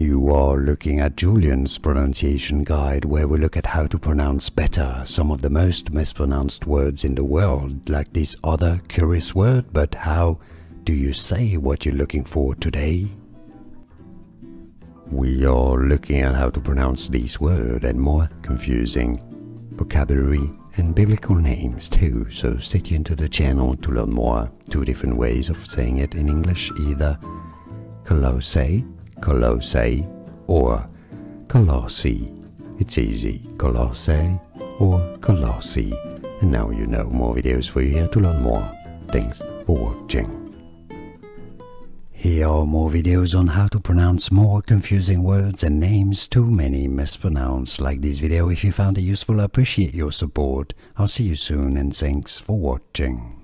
You are looking at Julian's pronunciation guide, where we look at how to pronounce better some of the most mispronounced words in the world, like this other curious word. But how do you say what you're looking for today? We are looking at how to pronounce these words and more confusing vocabulary and biblical names too, so stay tuned to the channel to learn more. Two different ways of saying it in English, either Colossae, Colossae, or Colossae. It's easy, Colossae or Colossae. And now you know, more videos for you here to learn more. Thanks for watching. Here are more videos on how to pronounce more confusing words and names too many mispronounced. Like this video if you found it useful. I appreciate your support. I'll see you soon and thanks for watching.